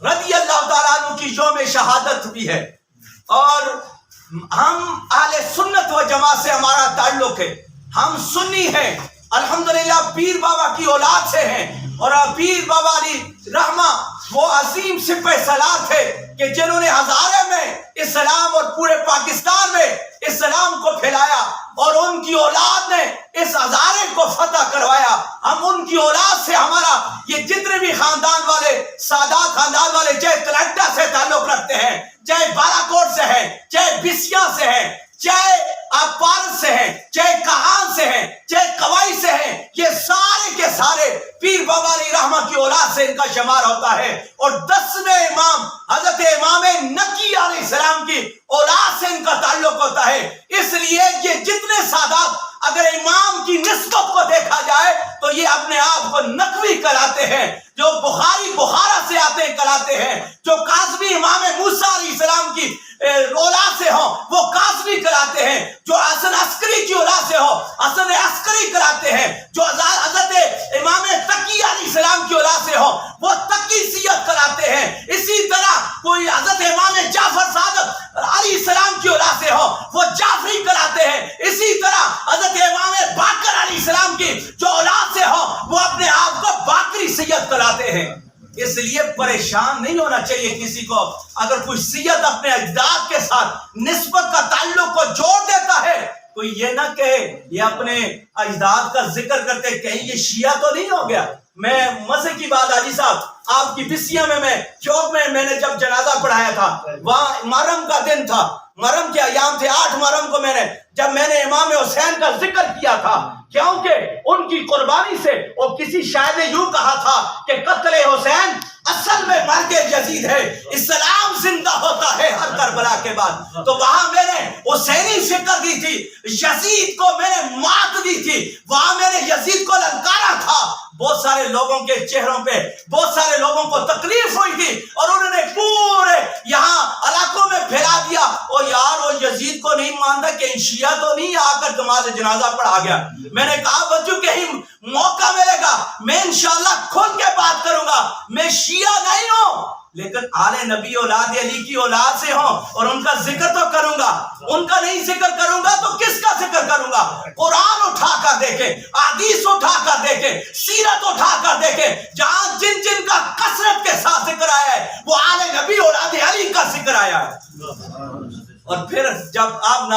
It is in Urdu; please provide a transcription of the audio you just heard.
رضی اللہ تعالیٰ عنہ کی یوم شہادت بھی ہے، اور ہم اہل سنت و جماعت سے ہمارا تعلق ہے، ہم سنی ہیں، الحمدللہ پیر بابا کی اولاد سے ہیں، اور پیر بابا علی رحمہ وہ عظیم سپہ سالار تھے کہ جنہوں نے ہزارے میں اسلام اور پورے پاکستان میں اسلام کو پھیلایا، اور ان کی اولاد نے اس ہزارے کو فتح کروایا۔ ہم ان کی اولاد سے، ہمارا یہ جتنے بھی خاندان والے، سادات خاندان والے، چاہے کلکٹا سے تعلق رکھتے ہیں، چاہے بالاکوٹ سے ہیں، چاہے بسیا سے ہیں، چاہے پارس سے ہیں، چاہے کہان سے ہیں، چاہے کوائی سے ہیں، یہ سارے کے سارے پیر بابا علی رحمہ کی اولاد سے ان کا شمار ہوتا ہے، اور 10ویں امام حضرت امام نقی علیہ السلام کی اولاد سے ان کا تعلق ہوتا ہے۔ اس لیے یہ جتنے سادات اگر امام کی نسبت کو دیکھا جائے تو یہ اپنے آپ کو نقوی کراتے ہیں، جو بخاری بخارا سے آتے ہیں کراتے ہیں، جو قاسمی امام موسیٰ علیہ السلام کی اولاد سے ہوں وہ قاسمی کراتے ہیں، جو حسن عسکری کی اولاد سے ہو حسن عسکری کراتے ہیں، جو حضرت امام تقی علیہ السلام کی اولاد سے ہو وہ تقیسیت کراتے ہیں۔ اسی طرح کوئی حضرت امام جعفر صادق علیہ السلام کی اولاد سے ہو وہ جعفری کراتے ہیں۔ اسی طرح حضرت امام باقر علیہ السلام کی جو اولاد سے ہو وہ اپنے آپ کو باقری سید کراتے ہیں۔ اس لیے پریشان نہیں ہونا چاہیے کسی کو اگر کوئی سید اپنے اجداد کے ساتھ نسبت کا تعلق کو جوڑ دیتا ہے، کوئی یہ نہ کہے یہ اپنے اجداد کا ذکر کرتے کہیں یہ شیعہ تو نہیں ہو گیا۔ میں مزے کی بات حاجی صاحب، آپ کی بسیا میں چوک میں نے جب جنازہ پڑھایا تھا، وہاں محرم کا دن تھا، محرم کے ایام تھے، 8 محرم کو جب میں نے امام حسین کا ذکر کیا تھا، کیونکہ ان کی قربانی سے، اور کسی شاعر نے یوں کہا تھا کہ قتل حسین اصل میں مرگ یزید ہے، اسلام زندہ ہوتا ہے ہر کربلا کے بعد۔ تو وہاں میں نے حسینی فکر دی تھی، یزید کو میں نے مات دی تھی، وہاں میں نے یزید کو للکارا تھا۔ بہت سارے لوگوں کے چہروں پہ بہت سارے لوگوں کو تکلیف ہوئی تھی، اور انہوں نے پورے یہاں علاقوں میں پھیلا دیا، اور یار وہ یزید کو نہیں مانتا کہ شیعہ تو نہیں آ کر تمہارے جنازہ پڑھا گیا۔ میں نے کہا بچوں کہیں موقع ملے گا میں انشاءاللہ کھل کے بات کروں گا، میں شیعہ نہیں ہوں لیکن آل نبی اولاد علی کی اولاد سے ہوں، اور ان کا ذکر تو کروں گا۔ ان کا نہیں ذکر کروں گا تو کس کا ذکر کروں گا؟ قرآن اٹھا کر دیکھیں، حدیث اٹھا کر دیکھیں، سیرت اٹھا کر دیکھیں، جہاں جن جن کا کثرت کے ساتھ ذکر آیا ہے وہ آل نبی اولاد علی کا ذکر آیا ہے۔ اور پھر جب آپ